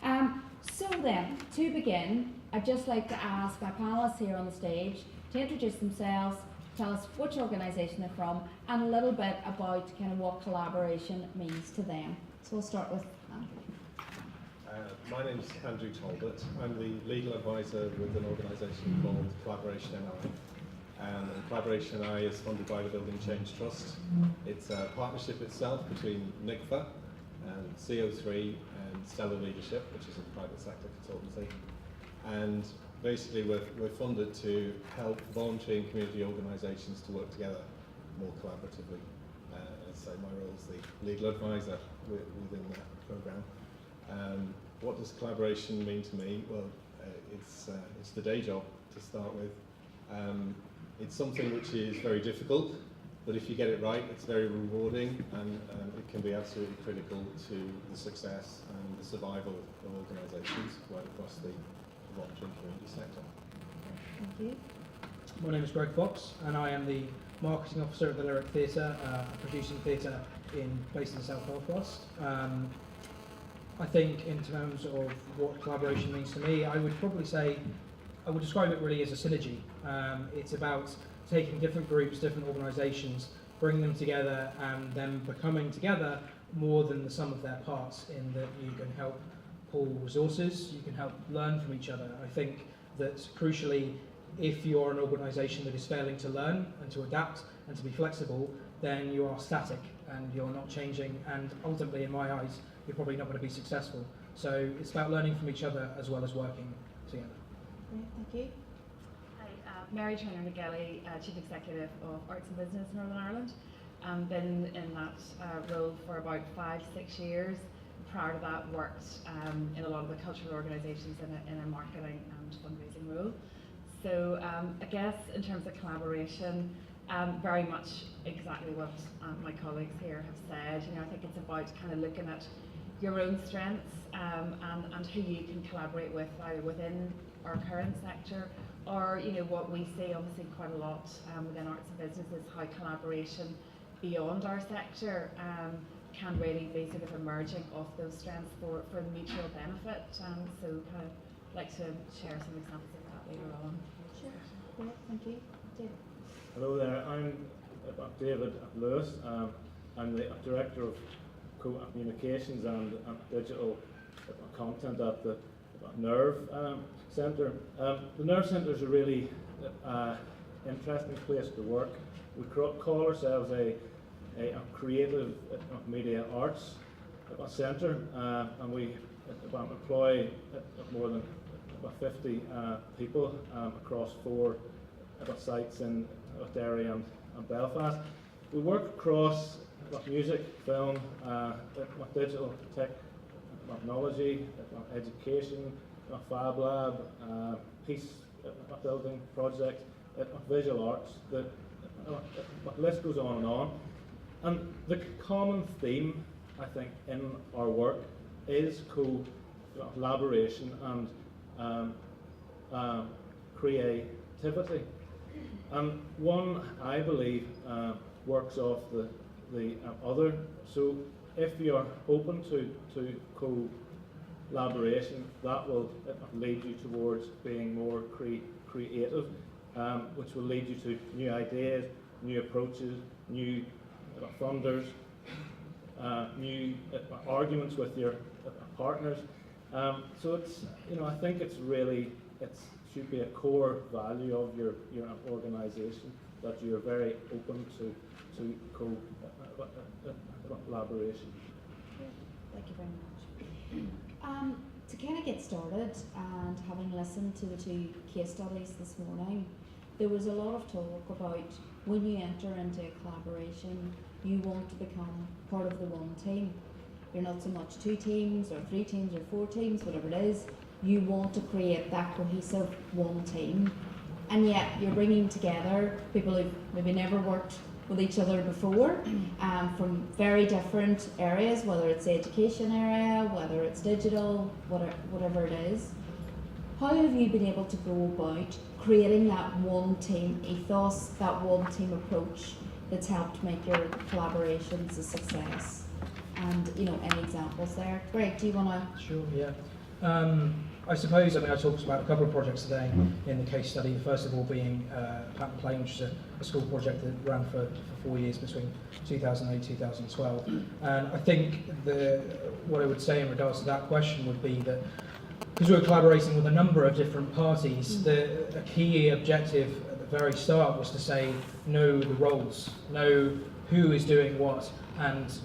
So then, to begin, I'd just like to ask my panellists here on the stage to introduce themselves, tell us which organisation they're from, and a little bit about kind of what collaboration means to them. So we'll start with Andrew. My name is Andrew Talbot. I'm the legal advisor with an organisation called Collaboration NI. And Collaboration NI is funded by the Building Change Trust. It's a partnership itself between NICFA and CO3 and Stellar Leadership, which is a private sector consultancy. And basically we're funded to help voluntary and community organisations to work together more collaboratively. As I say, my role is the legal advisor within that programme. What does collaboration mean to me? Well, it's the day job to start with. It's something which is very difficult, but if you get it right, it's very rewarding, and it can be absolutely critical to the success and the survival of organisations right across the voluntary and community sector. Thank you. My name is Greg Fox, and I am the marketing officer of the Lyric Theatre, a producing theatre based in the South Northwest. I think in terms of what collaboration means to me, I would probably say, I would describe it really as a synergy. It's about taking different groups, different organisations, bringing them together and them becoming together more than the sum of their parts, in that you can help pool resources, you can help learn from each other. I think that crucially, if you're an organisation that is failing to learn and to adapt and to be flexible, then you are static and you're not changing, and ultimately, in my eyes, you're probably not going to be successful. So it's about learning from each other as well as working together. Great, thank you. Hi, Mary Turner McGilly, Chief Executive of Arts and Business Northern Ireland. I've been in that role for about 5-6 years. Prior to that, worked in a lot of the cultural organisations in a marketing and fundraising role. So I guess in terms of collaboration, very much exactly what my colleagues here have said. You know, I think it's about kind of looking at your own strengths and who you can collaborate with, either within our current sector, or you know, what we see obviously quite a lot within arts and business is how collaboration beyond our sector can really be sort of emerging off those strengths for the mutual benefit. So kind of like to share some examples of that later on. Sure. Great, thank you. David. Hello there, I'm David Lewis. I'm the Director of Communications and Digital Content at the Nerve Centre. The Nerve Centre is a really interesting place to work. We call ourselves a creative media arts centre, and we employ more than 50 people across 4 sites in Derry and Belfast. We work across music, film, digital technology, education, Fab Lab, peace building projects, visual arts. The list goes on and on. And the common theme, I think, in our work is collaboration and creativity. And one, I believe, works off the other. So if you're open to collaboration, that will lead you towards being more creative, which will lead you to new ideas, new approaches, new funders, new arguments with your partners. So it's, you know, I think it's really, should be a core value of your organisation, that you're very open to collaboration. Thank you very much. To kind of get started, and having listened to the 2 case studies this morning, there was a lot of talk about when you enter into a collaboration, you want to become part of the one team. You're not so much 2 teams or 3 teams or 4 teams, whatever it is. You want to create that cohesive one team, and yet you're bringing together people who've maybe never worked with each other before, from very different areas, whether it's the education area, whether it's digital, whatever it is. How have you been able to go about creating that one team ethos, that one team approach that's helped make your collaborations a success? And, you know, any examples there? Greg, do you want to? Sure, yeah. I suppose, I mean, I talked about a couple of projects today in the case study. The first of all being Patent Plane, which is a school project that ran for 4 years between 2008 and 2012. And I think what I would say in regards to that question would be that because we were collaborating with a number of different parties, a key objective at the very start was to say, know the roles, know who is doing what, and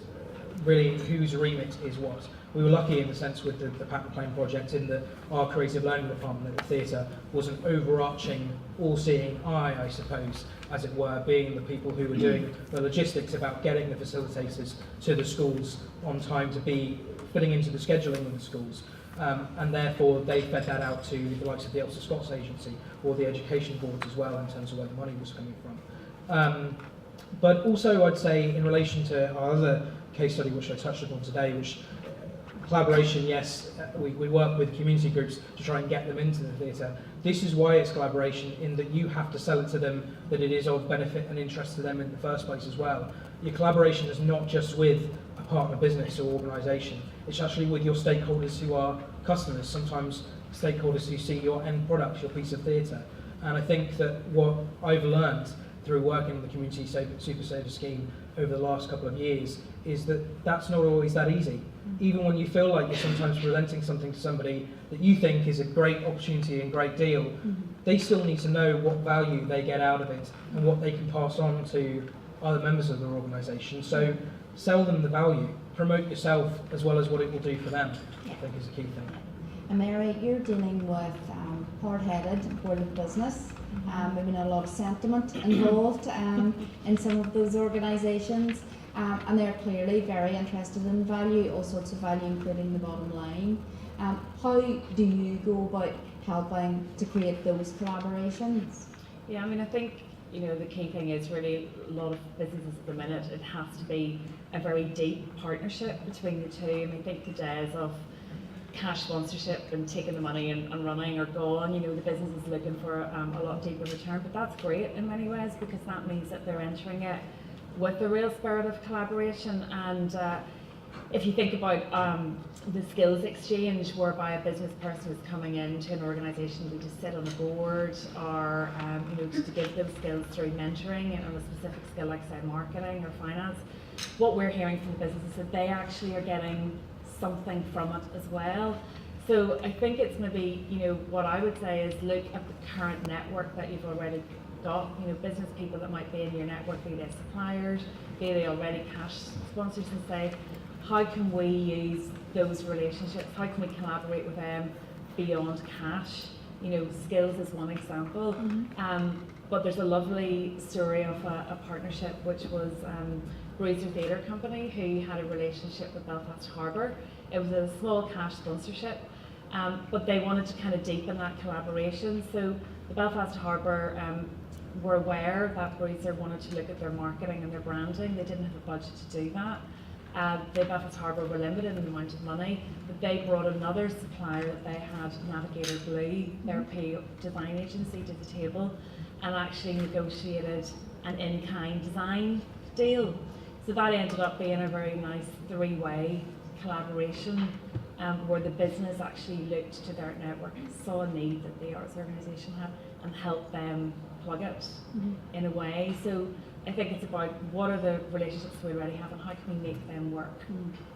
really whose remit is what. We were lucky in the sense with the Patent Plane project in that our creative learning department at the theatre was an overarching, all-seeing eye, I suppose, as it were, being the people who were doing the logistics about getting the facilitators to the schools on time to be fitting into the scheduling of the schools. And therefore they fed that out to the likes of the Ulster Scots Agency or the education boards as well in terms of where the money was coming from. But also I'd say in relation to our other case study which I touched upon today, which collaboration, yes, we work with community groups to try and get them into the theatre. This is why it's collaboration, in that you have to sell it to them that it is of benefit and interest to them in the first place as well. Your collaboration is not just with a partner business or organisation, it's actually with your stakeholders who are customers, sometimes stakeholders who see your end product, your piece of theatre. And I think that what I've learned through working in the Community Super Saver scheme over the last couple of years is that that's not always that easy. Even when you feel like you're sometimes presenting something to somebody that you think is a great opportunity and great deal, they still need to know what value they get out of it and what they can pass on to other members of their organisation. So sell them the value, promote yourself as well as what it will do for them, I think is a key thing. And Mary, you're dealing with hard-headed world of business, maybe not a lot of sentiment involved in some of those organisations. And they're clearly very interested in value, all sorts of value, including the bottom line. How do you go about helping to create those collaborations? Yeah, I mean, I think, you know, the key thing is really a lot of businesses at the minute, it has to be a very deep partnership between the two. And I think the days of cash sponsorship and taking the money and running are gone. You know, the business is looking for a lot deeper return, but that's great in many ways because that means that they're entering it with a real spirit of collaboration. And if you think about the skills exchange, whereby a business person is coming into an organisation to just sit on a board or you know, to give them skills through mentoring and a specific skill like say marketing or finance, what we're hearing from the business is that they actually are getting something from it as well. So I think it's maybe, you know, what I would say is look at the current network that you've already got, you know, business people that might be in your network, be they suppliers, be they already cash sponsors, and say, how can we use those relationships, how can we collaborate with them beyond cash? You know, skills is one example, but there's a lovely story of a partnership which was Bruiser Theatre Company, who had a relationship with Belfast Harbour. It was a small cash sponsorship, but they wanted to kind of deepen that collaboration. So the Belfast Harbour were aware that Bruiser wanted to look at their marketing and their branding. They didn't have a budget to do that. The Belfast Harbour were limited in the amount of money, but they brought another supplier that they had, Navigator Blue, their design agency, to the table and actually negotiated an in-kind design deal. So that ended up being a very nice three-way collaboration where the business actually looked to their network and saw a need that the arts organisation had and helped them plug it in a way. So I think it's about what are the relationships we already have and how can we make them work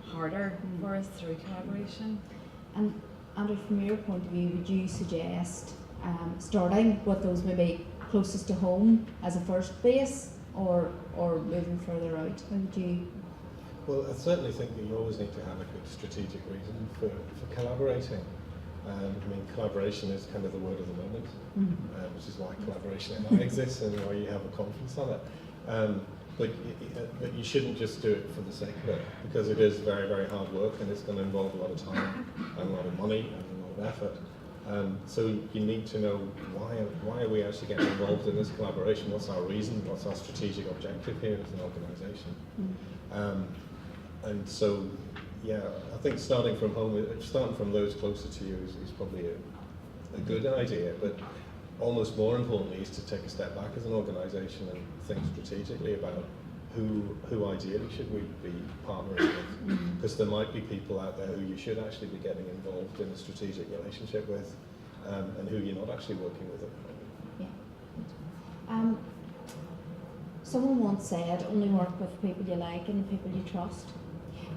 harder for us through collaboration. And Andrew, from your point of view, would you suggest starting with those maybe closest to home as a first base, or moving further out? How would you? Well, I certainly think that you always need to have a good strategic reason for collaborating. I mean, collaboration is kind of the word of the moment, which is why Collaboration NI exists and why you have a conference on it. But you shouldn't just do it for the sake of it, because it is very, very hard work and it's going to involve a lot of time and a lot of money and a lot of effort. So you need to know why are we actually getting involved in this collaboration? What's our reason? What's our strategic objective here as an organisation? And so, yeah, I think starting from home, starting from those closer to you is probably a good idea. But almost more importantly is to take a step back as an organisation and think strategically about who ideally should we be partnering with? Because there might be people out there who you should actually be getting involved in a strategic relationship with, and who you're not actually working with at the moment. Yeah. Someone once said, only work with people you like and the people you trust.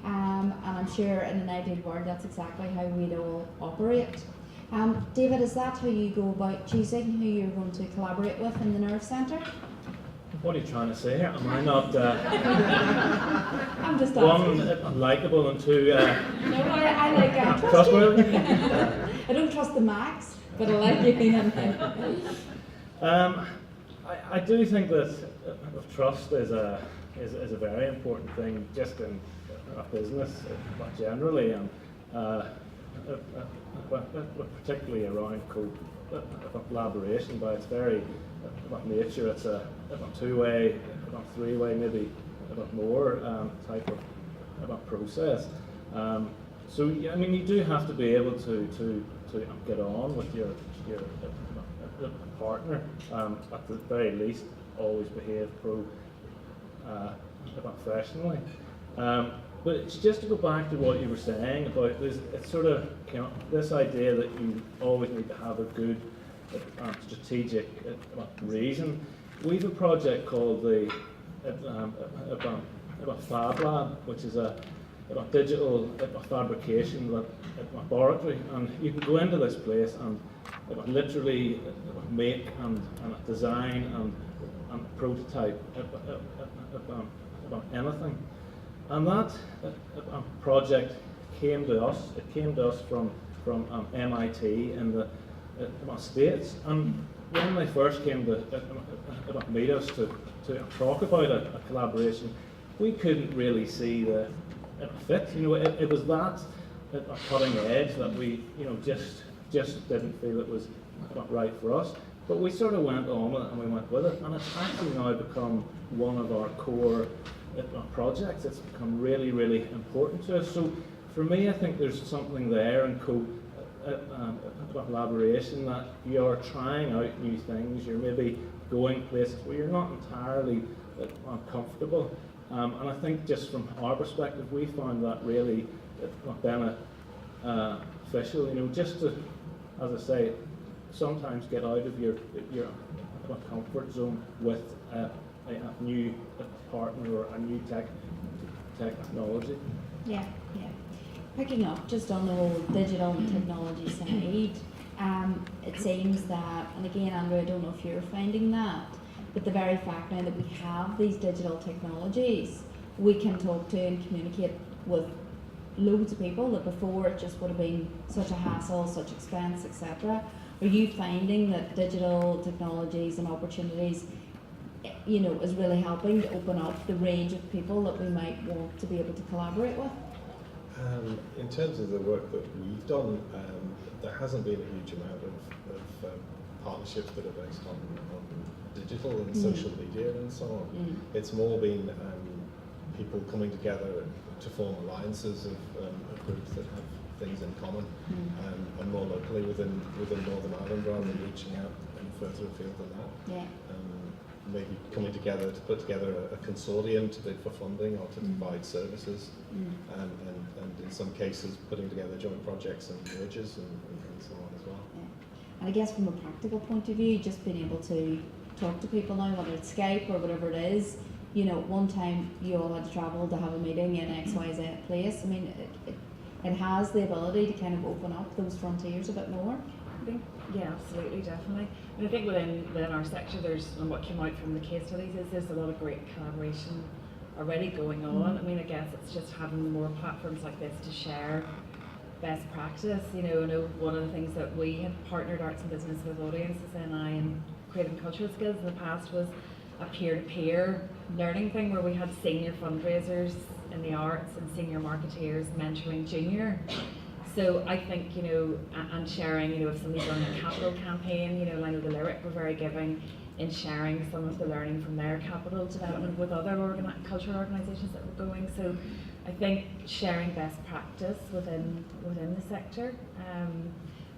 And I'm sure in an ideal world that's exactly how we'd all operate. David, is that how you go about choosing who you're going to collaborate with in the Nerve Centre? What are you trying to say here? Am I not I'm just one, asking. likeable, and two, No, I like trustworthy? I don't trust the Max, but I like you. I do think that trust is a very important thing, just in business generally, and particularly around collaboration. By its very nature, it's a two-way, three-way, maybe more type of process. So yeah, I mean, you do have to be able to get on with your partner. At the very least, always behave professionally. But it's just to go back to what you were saying about this, it's sort of, you know, this idea that you always need to have a good strategic reason. We have a project called the Fab Lab, which is a digital fabrication laboratory, and you can go into this place and literally make and design and prototype anything. And that project came to us. It came to us from MIT in the States. And when they first came to meet us to talk about a collaboration, we couldn't really see the fit. You know, it was that cutting edge that we, you know, just didn't feel it was right for us. But we sort of went on with it and we went with it, and it's actually now become one of our core projects. It's become really, really important to us. So for me, I think there's something there in collaboration, that you are trying out new things. You're maybe going places where you're not entirely comfortable. And I think just from our perspective, we found that really beneficial. You know, just to, as I say, sometimes get out of your comfort zone with a new partner or a new technology. Yeah. Picking up just on the whole digital and technology side, it seems that, and again, Andrew, I don't know if you're finding that, but the very fact now that we have these digital technologies, we can talk to and communicate with loads of people that before it just would have been such a hassle, such expense, etc. Are you finding that digital technologies and opportunities, you know, is really helping to open up the range of people that we might want to be able to collaborate with? In terms of the work that we've done, there hasn't been a huge amount of partnerships that are based on digital and social media and so on. It's more been people coming together to form alliances of groups that have things in common, and more locally within Northern Ireland, rather than reaching out any further afield than that. Yeah. Maybe coming together to put together a consortium to bid for funding or to provide services, and in some cases putting together joint projects and mergers and so on as well. Yeah. And I guess from a practical point of view, just being able to talk to people now, whether it's Skype or whatever it is, you know, one time you all had to travel to have a meeting in XYZ place. I mean, it has the ability to kind of open up those frontiers a bit more. I think, yeah, absolutely, definitely. And I think within our sector, and what came out from the case studies is there's a lot of great collaboration already going on. I mean, I guess it's just having more platforms like this to share best practice. You know, I know one of the things that we have partnered arts and business with audiences in creative and cultural skills in the past was a peer-to-peer learning thing where we had senior fundraisers in the arts and senior marketeers mentoring junior. So I think, you know, and sharing, you know, if somebody's running a capital campaign, you know, I know the Lyric were very giving in sharing some of the learning from their capital development with other cultural organisations that were going. So I think sharing best practice within the sector.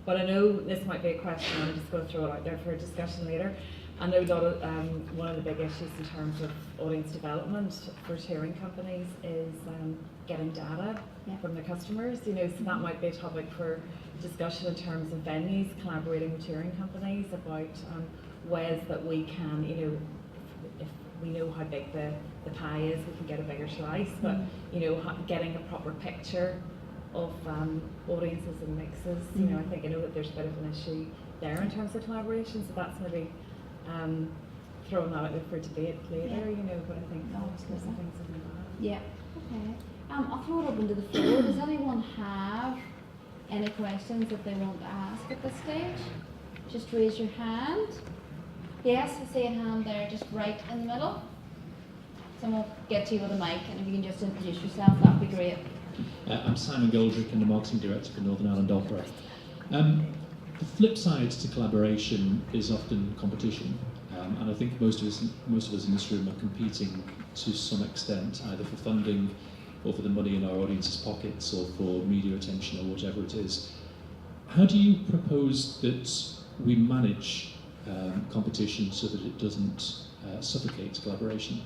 But I know this might be a question, I'm just going to throw it out there for a discussion later. I know that one of the big issues in terms of audience development for touring companies is getting data from the customers. You know, so that might be a topic for discussion in terms of venues collaborating with touring companies about ways that we can, you know, if we know how big the pie is, we can get a bigger slice. But you know, getting a proper picture of audiences and mixes. You know, I know that there's a bit of an issue there in terms of collaboration. So that's maybe throwing that out there for debate later. You know, but I think there's some things in that. Yeah. Okay. I'll throw it open to the floor. Does anyone have any questions that they want to ask at this stage? Just raise your hand. Yes, I see a hand there, just right in the middle. Someone will get to you with a mic, and if you can just introduce yourself, that would be great. I'm Simon Goldrick, and the Marketing Director for Northern Ireland Opera. The flip side to collaboration is often competition, and I think most of us in this room are competing to some extent, either for funding or for the money in our audience's pockets or for media attention or whatever it is. How do you propose that we manage competition so that it doesn't suffocate collaboration?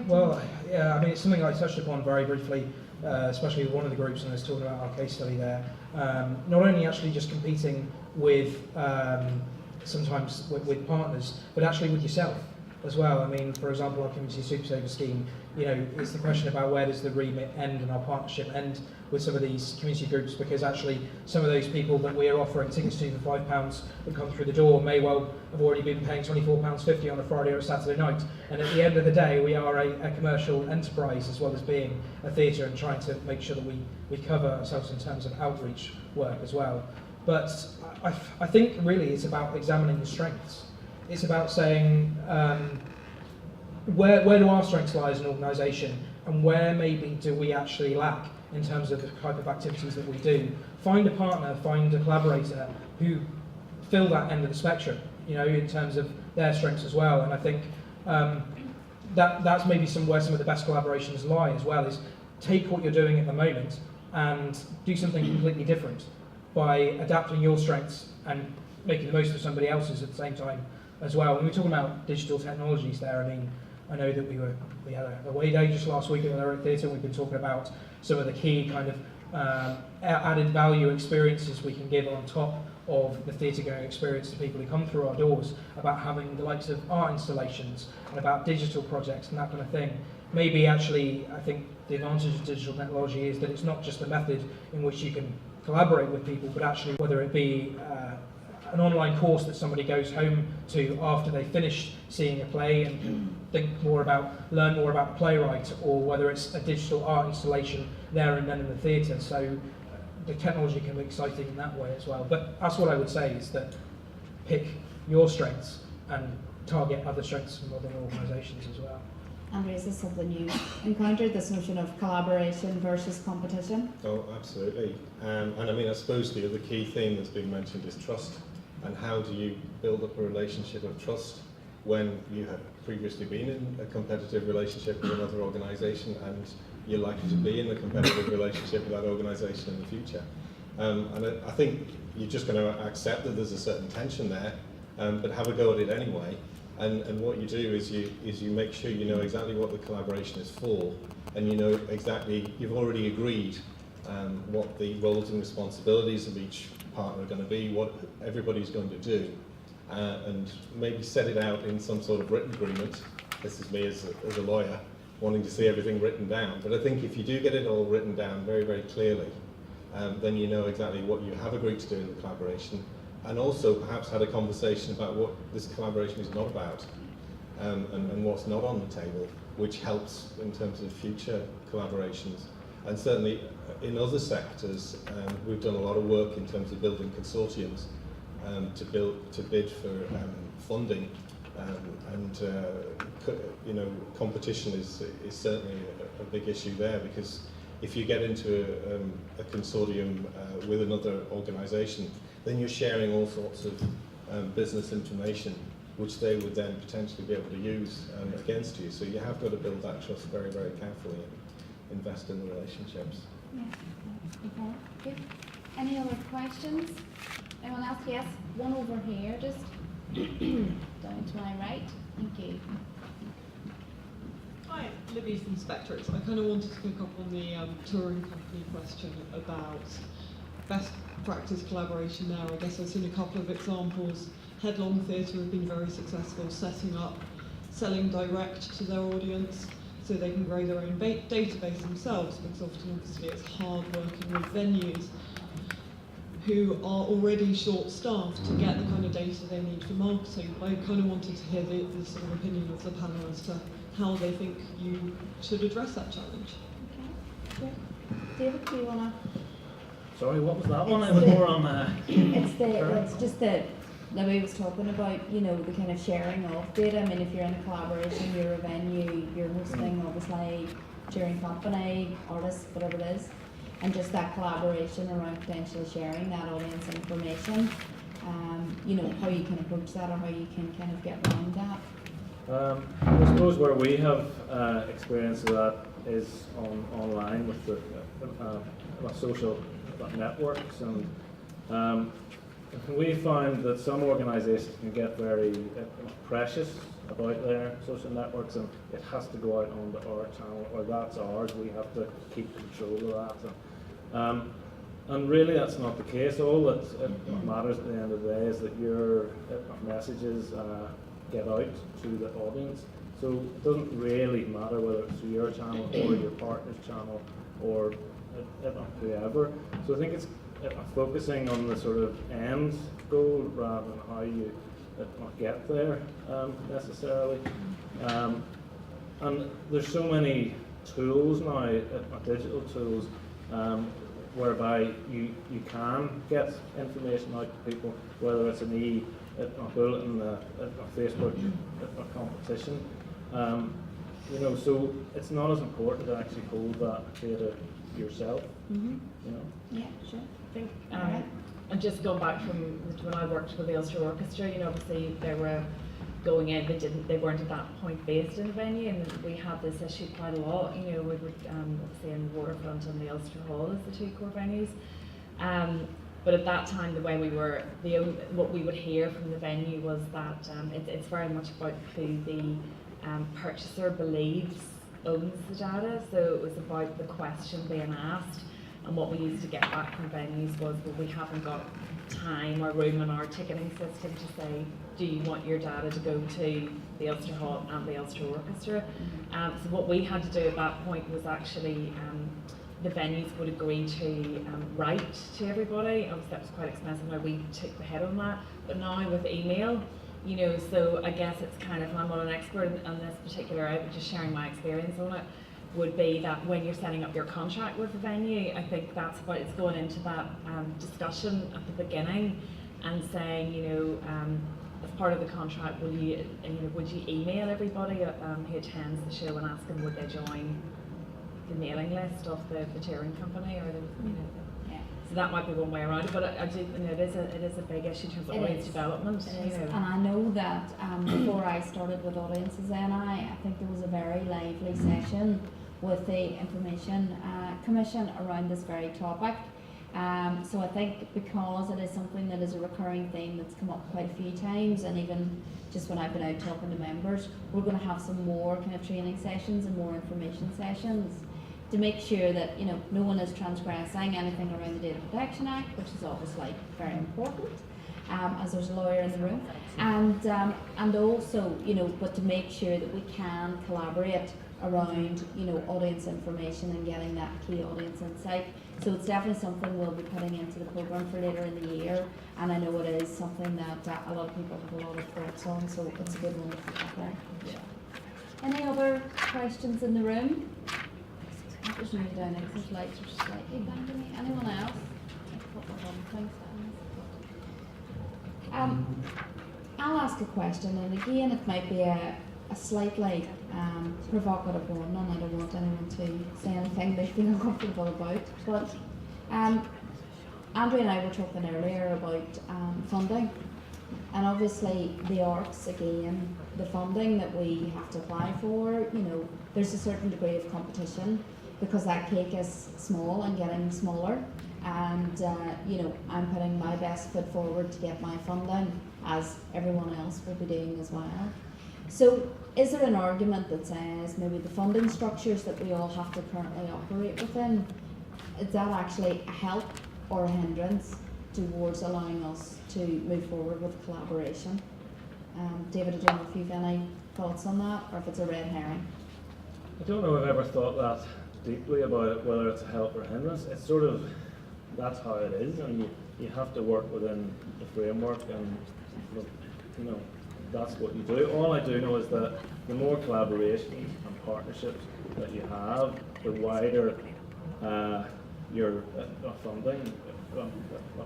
Well, yeah, I mean, it's something I touched upon very briefly, especially with one of the groups, and I was talking about our case study there. Not only actually just competing with, sometimes with partners, but actually with yourself as well. I mean, for example, our Community Super Saver scheme, you know, it's the question about where does the remit end and our partnership end with some of these community groups, because actually some of those people that we are offering tickets to for £5 that come through the door may well have already been paying £24.50 on a Friday or a Saturday night. And at the end of the day, we are a commercial enterprise as well as being a theatre, and trying to make sure that we cover ourselves in terms of outreach work as well. But I think really it's about examining the strengths. It's about saying where do our strengths lie as an organisation, and where maybe do we actually lack in terms of the type of activities that we do. Find a partner, find a collaborator who fill that end of the spectrum, you know, in terms of their strengths as well. And I think that's maybe where some of the best collaborations lie as well, is take what you're doing at the moment and do something completely different by adapting your strengths and making the most of somebody else's at the same time as well. When we're talking about digital technologies there, I mean, I know that we had a away day just last week at the Lyric Theatre, and we've been talking about some of the key kind of added value experiences we can give on top of the theatre going experience to people who come through our doors, about having the likes of art installations and about digital projects and that kind of thing. Maybe actually, I think the advantage of digital technology is that it's not just the method in which you can collaborate with people, but actually whether it be an online course that somebody goes home to after they finish seeing a play and can learn more about the playwright, or whether it's a digital art installation there and then in the theatre. So the technology can be exciting in that way as well. But that's what I would say, is that pick your strengths and target other strengths from other organisations as well. Andrea, is this something you encountered, this notion of collaboration versus competition? Oh, absolutely. And I mean, I suppose the other key theme that's been mentioned is trust. And how do you build up a relationship of trust when you have previously been in a competitive relationship with another organisation, and you're likely to be in a competitive relationship with that organisation in the future? And I think you're just going to accept that there's a certain tension there, but have a go at it anyway. And what you do is you make sure you know exactly what the collaboration is for, and you know exactly, you've already agreed what the roles and responsibilities of each partner are going to be, what everybody's going to do, and maybe set it out in some sort of written agreement. This is me as a lawyer wanting to see everything written down, but I think if you do get it all written down very, very clearly, then you know exactly what you have agreed to do in the collaboration, and also perhaps had a conversation about what this collaboration is not about, and what's not on the table, which helps in terms of future collaborations. And certainly in other sectors, we've done a lot of work in terms of building consortiums to bid for funding, and you know, competition is certainly a big issue there, because if you get into a consortium with another organisation, then you're sharing all sorts of business information, which they would then potentially be able to use against you. So you have got to build that trust very, very carefully and invest in the relationships. Yeah. Okay. Good. Any other questions? Anyone else? Yes, one over here, just down to my right. Thank you. Hi, Libby from Spectrix. I kind of wanted to pick up on the touring company question about best practice collaboration there. I guess I've seen a couple of examples. Headlong Theatre have been very successful setting up, selling direct to their audience so they can grow their own database themselves, because often obviously it's hard working with venues who are already short-staffed to get the kind of data they need for marketing. I kind of wanted to hear the sort of opinion of the panel as to how they think you should address that challenge. Okay, good. David, do you want to? Sorry, what was that one? It's It was the- more on It's just the Libby was talking about, you know, the kind of sharing of data. I mean, if you're in a collaboration, you're a venue, you're hosting obviously touring company, artists, whatever it is, and just that collaboration around potentially sharing that audience information. You know, how you can approach that or how you can kind of get around that. I suppose where we have experience of that is online with the social networks, and we find that some organisations can get very precious about their social networks, and it has to go out onto our channel, or that's ours. We have to keep control of that. And really, that's not the case. All that matters at the end of the day is that your messages get out to the audience. So it doesn't really matter whether it's through your channel or your partner's channel or whoever. So I think it's focusing on the sort of end goal rather than how you get there necessarily. And there's so many tools now, digital tools, whereby you can get information out to people, whether it's an bulletin, a Facebook competition. You know, so it's not as important to actually hold that data yourself. You know. Yeah, sure. I think, and just going back from when I worked with the Ulster Orchestra, you know, obviously they were going in, they weren't at that point based in a venue, and we had this issue quite a lot. You know, we were obviously in Waterfront and the Ulster Hall as the two core venues. But at that time, the way we were, what we would hear from the venue was that it's very much about who the purchaser believes owns the data. So it was about the question being asked. And what we used to get back from venues was, well, we haven't got time or room in our ticketing system to say, do you want your data to go to the Ulster Hall and the Ulster Orchestra? So what we had to do at that point was actually, the venues would agree to write to everybody. Obviously that was quite expensive, now we took the head on that. But now with email, you know, so I guess it's kind of, I'm not an expert on this particular area, but just sharing my experience on it, would be that when you're setting up your contract with the venue, I think that's what it's going into that discussion at the beginning and saying, you know, as part of the contract, would you email everybody who attends the show and ask them would they join the mailing list of the touring company or the, you know. So that might be one way around it, but I do, you know, it is a big issue in terms of audience development. It is. And I know that before I started with Audiences NI, I think there was a very lively session with the Information Commission around this very topic. So I think because it is something that is a recurring theme that's come up quite a few times, and even just when I've been out talking to members, we're going to have some more kind of training sessions and more information sessions to make sure that, you know, no one is transgressing anything around the Data Protection Act, which is obviously very important, as there's a lawyer in the room, and also, you know, but to make sure that we can collaborate around, you know, audience information and getting that key audience insight. So it's definitely something we'll be putting into the programme for later in the year, and I know it is something that a lot of people have a lot of thoughts on, so it's a good one to put up there. Any other questions in the room? Just move down next, these lights are slightly behind me. Anyone else? A couple of other things. I'll ask a question, and again, it might be a slightly provocative one, and I don't want anyone to say anything they feel uncomfortable about. But Andrew and I were talking earlier about funding, and obviously the arts, again, the funding that we have to apply for, you know, there's a certain degree of competition because that cake is small and getting smaller. and you know, I'm putting my best foot forward to get my funding, as everyone else will be doing as well. So is there an argument that says maybe the funding structures that we all have to currently operate within, is that actually a help or a hindrance towards allowing us to move forward with collaboration? David, I don't know if you've any thoughts on that, or if it's a red herring. I don't know if I've ever thought that deeply about it, whether it's a help or a hindrance. It's sort of, that's how it is, and you have to work within the framework, and you know, that's what you do. All I do know is that the more collaboration and partnerships that you have, the wider your funding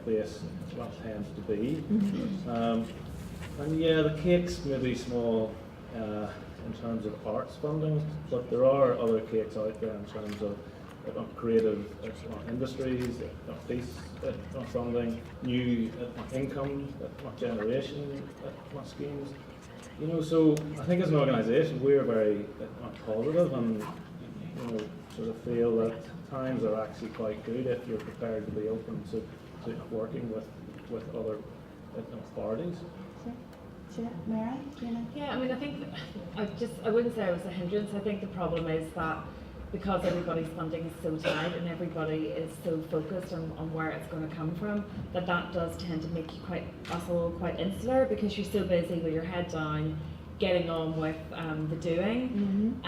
base tends to be. And yeah, the cake's maybe small in terms of arts funding, but there are other cakes out there in terms of creative industries, peace funding, new income generation schemes. You know, so I think as an organisation we're very positive, and you know, sort of feel that times are actually quite good if you're prepared to be open to working with other parties. Sure, Mary, do you know? Yeah, I mean, I think I wouldn't say it was a hindrance. I think the problem is that because everybody's funding is so tight and everybody is so focused on where it's going to come from, that does tend to make you quite insular, because you're so busy with your head down, getting on with the doing,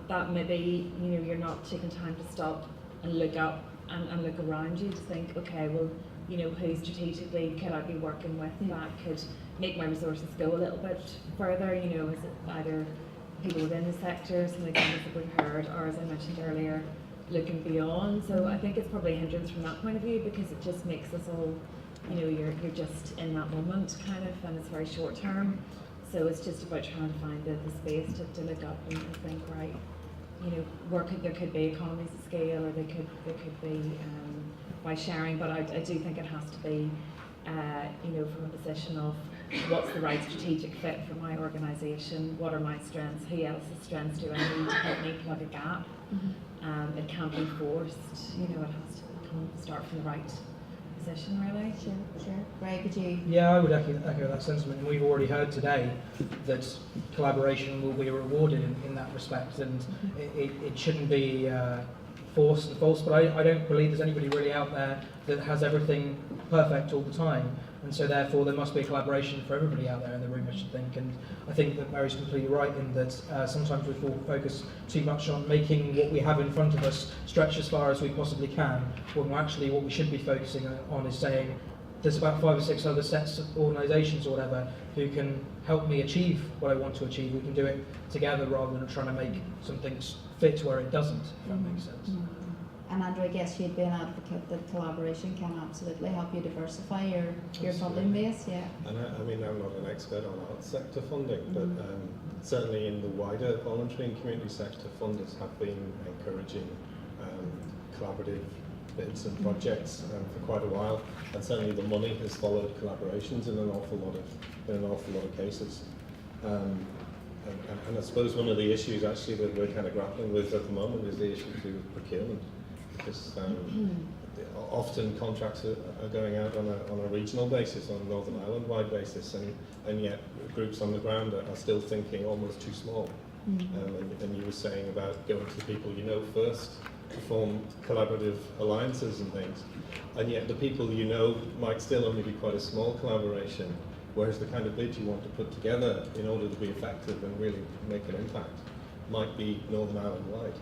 that maybe, you know, you're not taking time to stop and look up and look around you to think, okay, well, you know, who strategically could I be working with that could make my resources go a little bit further? You know, is it either people within the sector, some of the things that we've heard, or as I mentioned earlier, looking beyond. So I think it's probably a hindrance from that point of view, because it just makes us all, you know, you're just in that moment kind of, and it's very short term. So it's just about trying to find the space to look up and think, right, you know, there could be economies of scale, or there could be by sharing, but I do think it has to be, you know, from a position of what's the right strategic fit for my organisation, what are my strengths, who else's strengths do I need to help me plug a gap. It can't be forced, you know, it has to start from the right position, really. Sure. Greg, could you? Yeah, I would echo that sentiment, and we've already heard today that collaboration will be rewarded in that respect, and it shouldn't be forced and false, but I don't believe there's anybody really out there that has everything perfect all the time, and so therefore there must be a collaboration for everybody out there in the room, I should think. And I think that Mary's completely right in that sometimes we focus too much on making what we have in front of us stretch as far as we possibly can, when actually what we should be focusing on is saying there's about 5 or 6 other sets of organisations or whatever who can help me achieve what I want to achieve. We can do it together rather than trying to make some things fit where it doesn't, if that makes sense. And Andrew, I guess you'd be an advocate that collaboration can absolutely help you diversify your funding base, yeah. And I mean, I'm not an expert on arts sector funding, but certainly in the wider voluntary and community sector, funders have been encouraging collaborative bids and projects for quite a while, and certainly the money has followed collaborations in an awful lot of cases. And I suppose one of the issues actually that we're kind of grappling with at the moment is the issue to do with procurement, because often contracts are going out on a regional basis, on a Northern Ireland-wide basis, and yet groups on the ground are still thinking almost too small. And you were saying about going to the people you know first to form collaborative alliances and things, and yet the people you know might still only be quite a small collaboration, whereas the kind of bid you want to put together in order to be effective and really make an impact might be Northern Ireland-wide.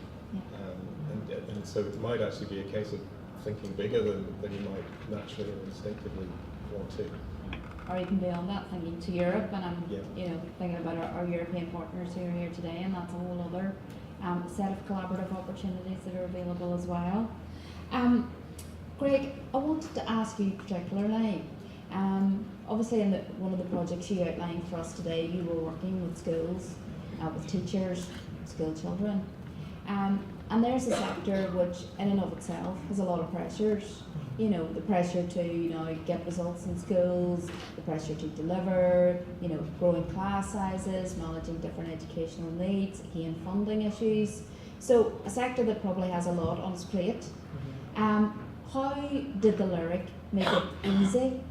And so it might actually be a case of thinking bigger than you might naturally or instinctively want to. Or even beyond that, thinking to Europe, and I'm you know, thinking about our European partners who are here today, and that's a whole other set of collaborative opportunities that are available as well. Greg, I wanted to ask you particularly, obviously in one of the projects you outlined for us today, you were working with schools, with teachers, school children. And there's a sector which in and of itself has a lot of pressures. You know, the pressure to, you know, get results in schools, the pressure to deliver, you know, growing class sizes, managing different educational needs, again, funding issues. So a sector that probably has a lot on its plate. how did the Lyric make it easy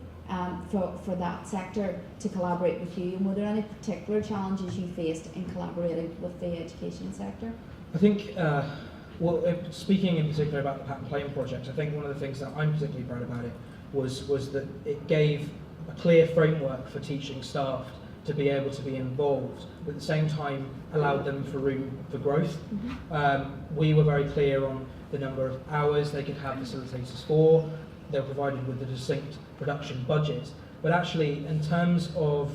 for that sector to collaborate with you, and were there any particular challenges you faced in collaborating with the education sector? I think, speaking in particular about the patent claim project, I think one of the things that I'm particularly proud about it was that it gave a clear framework for teaching staff to be able to be involved, but at the same time allowed them for room for growth. We were very clear on the number of hours they could have facilitators for. They were provided with a distinct production budget, but actually in terms of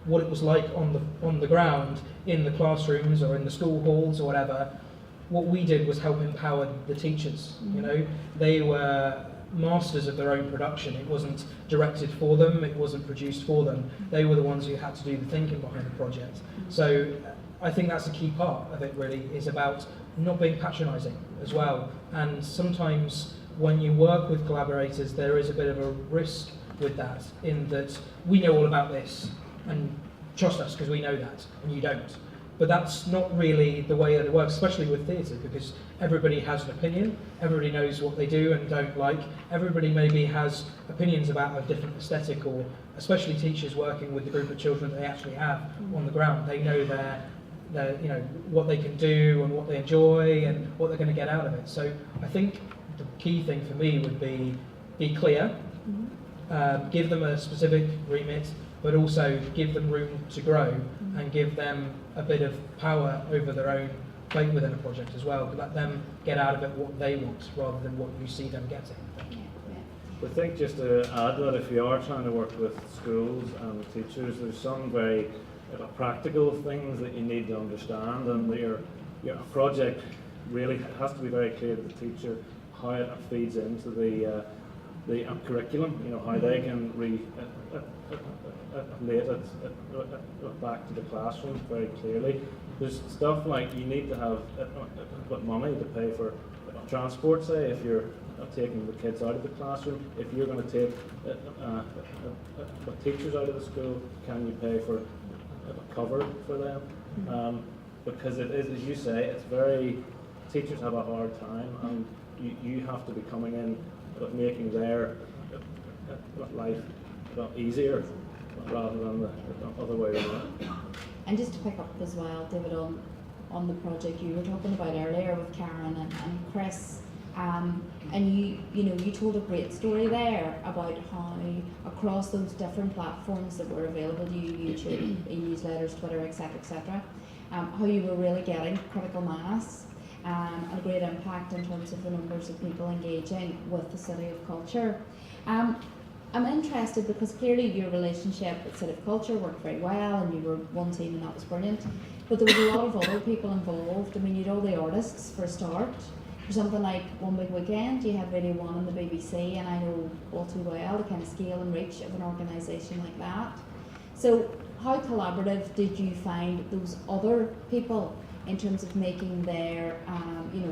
what it was like on the ground, in the classrooms or in the school halls or whatever, what we did was help empower the teachers. You know, they were masters of their own production. It wasn't directed for them, it wasn't produced for them. They were the ones who had to do the thinking behind the project. So I think that's a key part of it, really, is about not being patronising as well. And sometimes when you work with collaborators, there is a bit of a risk with that, in that we know all about this and trust us because we know that and you don't. But that's not really the way that it works, especially with theatre, because everybody has an opinion, everybody knows what they do and don't like, everybody maybe has opinions about a different aesthetic, or especially teachers working with the group of children that they actually have on the ground. They know their you know, what they can do and what they enjoy and what they're going to get out of it. So I think the key thing for me would be clear, give them a specific remit, but also give them room to grow and give them a bit of power over their own fate within a project as well. Let them get out of it what they want rather than what you see them getting. I think just to add that if you are trying to work with schools and teachers, there's some very practical things that you need to understand, and your project really has to be very clear to the teacher how it feeds into the curriculum, you know, how they can relate it back to the classroom very clearly. There's stuff like you need to have money to pay for transport, say, if you're taking the kids out of the classroom. If you're going to take teachers out of the school, can you pay for cover for them? Because it is, as you say, it's very, teachers have a hard time, and you have to be coming in making their life easier rather than the other way around. And just to pick up as well, David, on the project you were talking about earlier with Karen and Chris, and you told a great story there about how across those different platforms that were available to you, YouTube, e-newsletters, Twitter, etc., how you were really getting critical mass and a great impact in terms of the numbers of people engaging with the City of Culture. I'm interested because clearly your relationship with City of Culture worked very well and you were one team and that was brilliant, but there was a lot of other people involved. I mean, you had all the artists for a start. For something like One Big Weekend, you had Radio 1 and the BBC, and I know all too well the kind of scale and reach of an organisation like that. So how collaborative did you find those other people in terms of making their,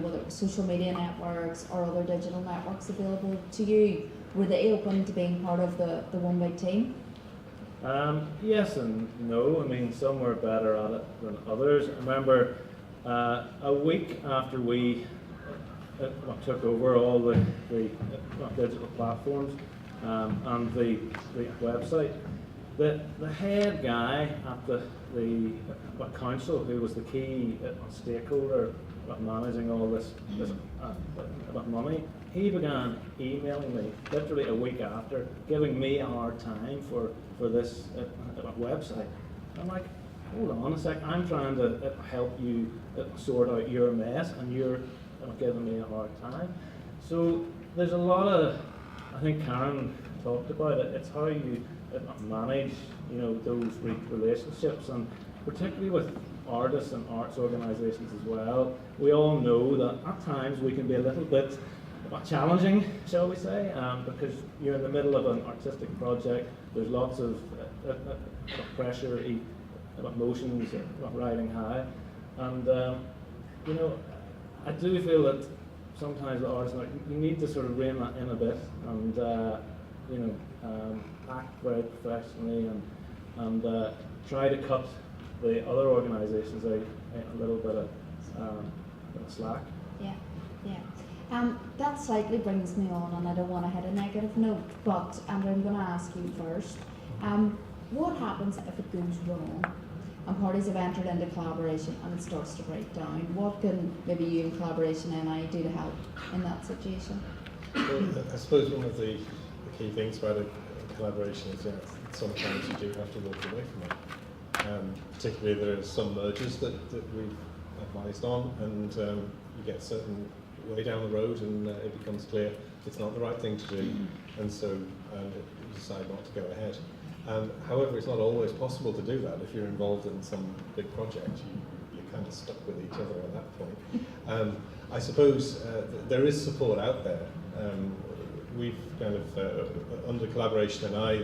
whether it was social media networks or other digital networks available to you? Were they open to being part of the One Big team? Yes and no. I mean, some were better at it than others. I remember a week after we took over all the digital platforms and the website, the head guy at the council, who was the key stakeholder managing all this money, he began emailing me literally a week after, giving me a hard time for this website. I'm like, hold on a sec, I'm trying to help you sort out your mess, and you're giving me a hard time. So there's a lot of, I think Karen talked about it, it's how you manage, those relationships, and particularly with artists and arts organisations as well. We all know that at times we can be a little bit challenging, shall we say, because you're in the middle of an artistic project. There's lots of pressure, emotions riding high, and I do feel that sometimes the artists, you need to sort of rein that in a bit, and act very professionally, and try to cut the other organisations a little bit of slack. Yeah. That slightly brings me on, and I don't want to hit a negative note, but Andrew, I'm going to ask you first. What happens if it goes wrong and parties have entered into collaboration and it starts to break down? What can maybe you in Collaboration NI do to help in that situation? Well, I suppose one of the key things about a collaboration is sometimes you do have to walk away from it. Particularly there are some mergers that we've advised on, and you get a certain way down the road and it becomes clear it's not the right thing to do, and so you decide not to go ahead. However, it's not always possible to do that. If you're involved in some big project, you're kind of stuck with each other at that point. I suppose there is support out there. We've kind of, under Collaboration NI,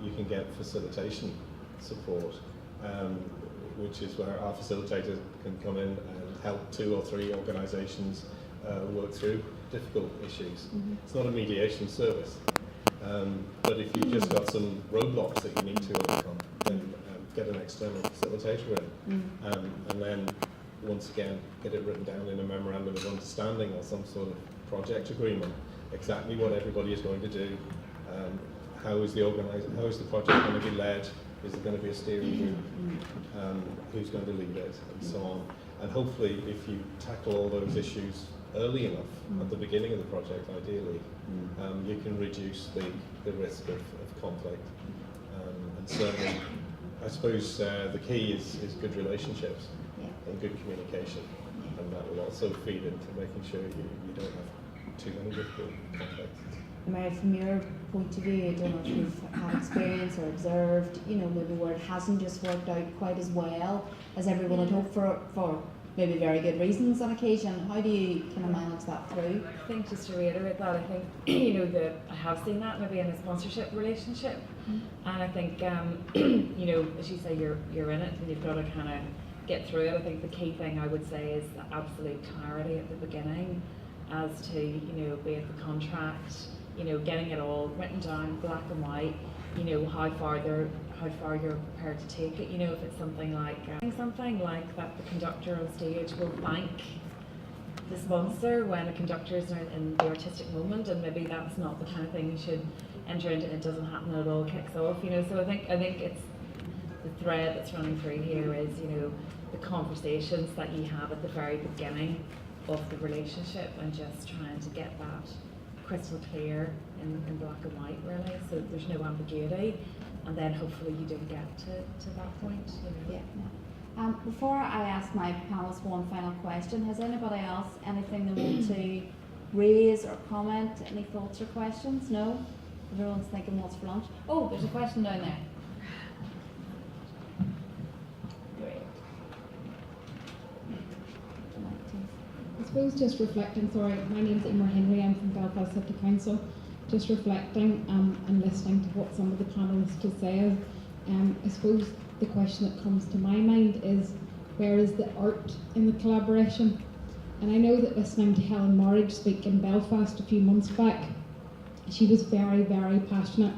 you can get facilitation support, which is where our facilitator can come in and help 2 or 3 organisations work through difficult issues. It's not a mediation service. But if you've just got some roadblocks that you need to overcome, then get an external facilitator in, and then once again get it written down in a memorandum of understanding or some sort of project agreement, exactly what everybody is going to do, how is the project going to be led, is there going to be a steering group, who's going to lead it, and so on. And hopefully if you tackle all those issues early enough, at the beginning of the project ideally, you can reduce the risk of conflict. And certainly, I suppose the key is good relationships and good communication, and that will also feed into making sure you don't have too many difficult conflicts. Mary, from your point of view, I don't know if you've had experience or observed, maybe where it hasn't just worked out quite as well as everyone had hoped for maybe very good reasons on occasion. How do you kind of manage that through? I think just to reiterate that, I think I have seen that maybe in a sponsorship relationship, and I think as you say, you're in it and you've got to kind of get through it. I think the key thing I would say is the absolute clarity at the beginning as to be it the contract, getting it all written down black and white, how far you're prepared to take it. If it's something like that, the conductor on stage will thank the sponsor when a conductor is in the artistic moment, and maybe that's not the kind of thing you should enter into. It doesn't happen and it all kicks off. So I think it's the thread that's running through here is the conversations that you have at the very beginning of the relationship, and just trying to get that crystal clear in black and white, really, so there's no ambiguity, and then hopefully you don't get to that point. Yeah. Before I ask my panelists one final question, has anybody else anything they want to raise or comment? Any thoughts or questions? No? Everyone's thinking what's for lunch? Oh, there's a question down there. I suppose just reflecting, sorry, my name's Margaret Henry, I'm from Belfast City Council, just reflecting and listening to what some of the panellists have said, I suppose the question that comes to my mind is, where is the art in the collaboration? And I know that listening to Helen Marriage speak in Belfast a few months back, she was very, very passionate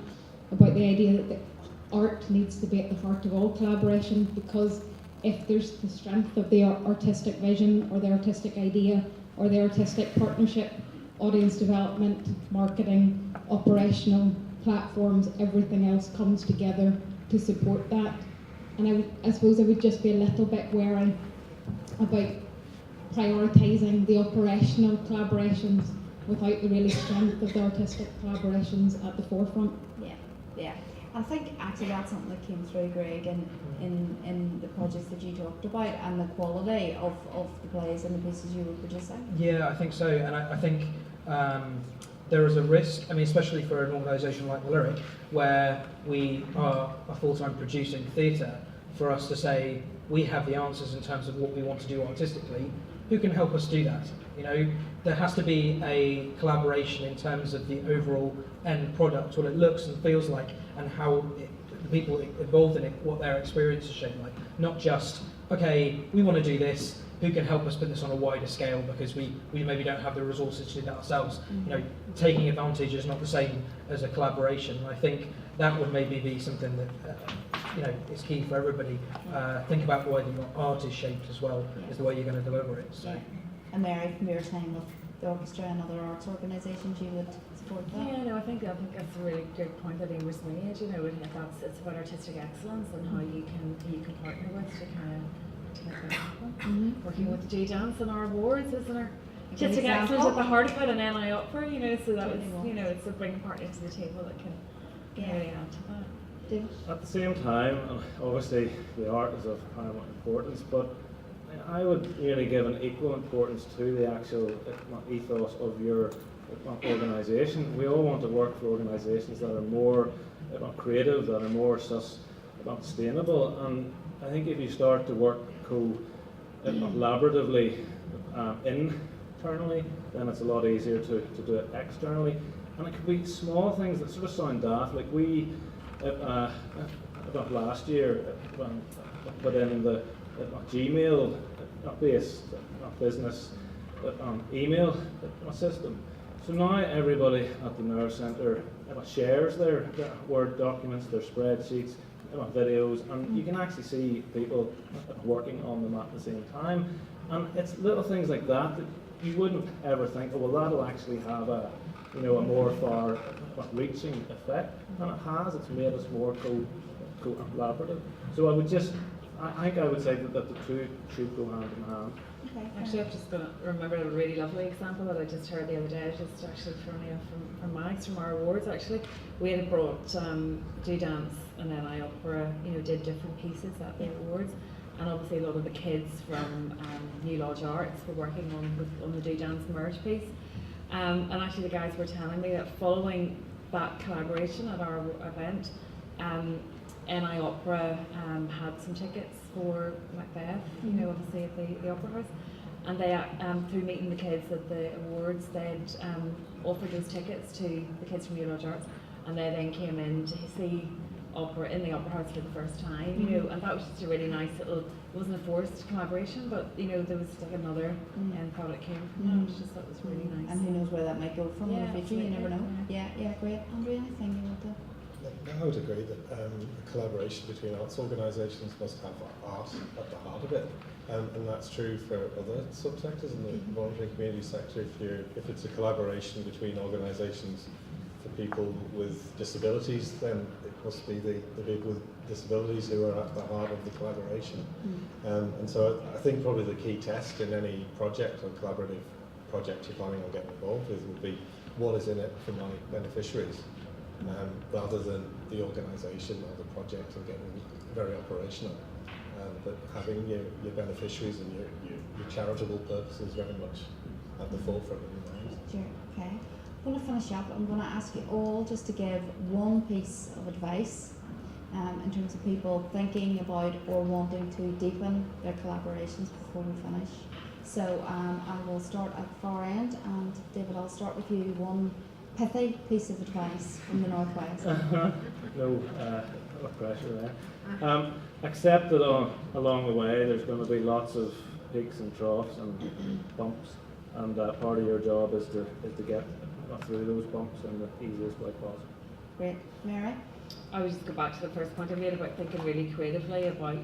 about the idea that the art needs to be at the heart of all collaboration, because if there's the strength of the artistic vision or the artistic idea or the artistic partnership, audience development, marketing, operational platforms, everything else comes together to support that. And I suppose I would just be a little bit wary about prioritising the operational collaborations without the really strength of the artistic collaborations at the forefront. Yeah. I think actually that's something that came through, Greg, in the projects that you talked about, and the quality of the plays and the pieces you were producing. Yeah, I think so, and I think there is a risk, especially for an organisation like the Lyric, where we are a full-time producing theatre, for us to say we have the answers in terms of what we want to do artistically. Who can help us do that? There has to be a collaboration in terms of the overall end product, what it looks and feels like, and how the people involved in it, what their experience is shaped like. Not just, okay, we want to do this, who can help us put this on a wider scale, because we maybe don't have the resources to do that ourselves. Taking advantage is not the same as a collaboration. I think that would maybe be something that is key for everybody. Think about the way that your art is shaped as well, is the way you're going to deliver it. So. Yeah. And Mary, from your time of the orchestra and other arts organisations, you would support that? Yeah, no, I think that's a really good point that Emer's made. You know, it's about artistic excellence and how you can partner with to kind of make that happen. Working with the G Dance and our awards, isn't there? Artistic excellence at the heart of it, and NI Opera, you know, so that was, you know, it's a bringing partner to the table that can really add to that. David? At the same time, obviously the art is of paramount importance, but I would really give an equal importance to the actual ethos of your organisation. We all want to work for organisations that are more creative, that are more sustainable, and I think if you start to work collaboratively internally, then it's a lot easier to do it externally. And it could be small things that sort of sound daft, like we last year put in the Gmail based business email system. So now everybody at the Nerve Centre shares their Word documents, their spreadsheets, videos, and you can actually see people working on them at the same time. And it's little things like that that you wouldn't ever think, oh, well, that'll actually have a more far-reaching effect, and it has. It's made us more collaborative. So I would say that the two should go hand in hand. Okay. Actually, I've just remembered a really lovely example that I just heard the other day. Just actually from Max, from our awards. Actually, we had brought G Dance and NI Opera, did different pieces at the awards, and obviously a lot of the kids from New Lodge Arts were working on the G Dance merge piece. And actually, the guys were telling me that following that collaboration at our event, NI Opera had some tickets for Macbeth, obviously at the Opera House, and they, through meeting the kids at the awards, they'd offered those tickets to the kids from New Lodge Arts, and they then came in to see opera in the Opera House for the first time, and that was just a really nice little, it wasn't a forced collaboration, but there was like another end product came from that, which just thought was really nice. And who knows where that might go from in the future, you never know. Yeah, Great. Andrew, anything you want to? I would agree that a collaboration between arts organisations must have art at the heart of it, and that's true for other subsectors in the voluntary community sector. If it's a collaboration between organisations for people with disabilities, then it must be the people with disabilities who are at the heart of the collaboration. And so I think probably the key test in any project or collaborative project you're planning on getting involved with would be what is in it for my beneficiaries. Rather than the organisation or the project and getting very operational. But having your beneficiaries and your charitable purposes very much at the forefront of your mind. Sure, okay. I'm going to finish up. I'm going to ask you all just to give one piece of advice in terms of people thinking about or wanting to deepen their collaborations before we finish. So I will start at the far end, and David, I'll start with you. One pithy piece of advice from the Northwest. No pressure there. Except that along the way there's going to be lots of peaks and troughs and bumps, and part of your job is to get through those bumps in the easiest way possible. Great. Mary? I would just go back to the first point I made about thinking really creatively about,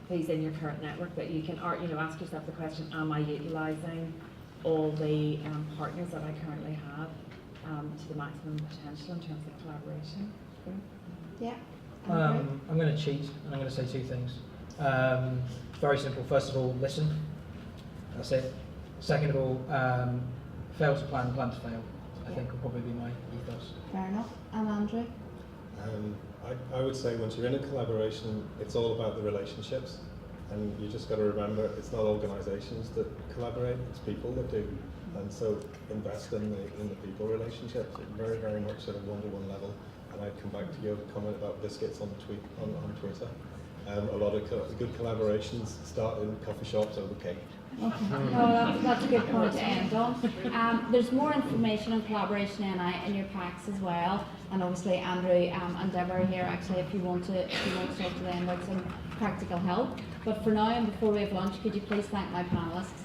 who's in your current network, that you can ask yourself the question, am I utilising all the partners that I currently have to the maximum potential in terms of collaboration? Yeah. I'm going to cheat, and I'm going to say two things. Very simple. First of all, listen. That's it. Second of all, fail to plan to fail. I think will probably be my ethos. Fair enough. And Andrew? I would say once you're in a collaboration, it's all about the relationships, and you just got to remember it's not organisations that collaborate, it's people that do. And so invest in the people relationships very, very much at a one-to-one level. And I'd come back to your comment about biscuits on Twitter. A lot of good collaborations start in coffee shops over cake. Okay. No, that's a good point to end on. There's more information on Collaboration NI in your packs as well, and obviously Andrew and Deborah are here actually if you want to talk to them about some practical help. But for now, and before we have lunch, could you please thank my panellists?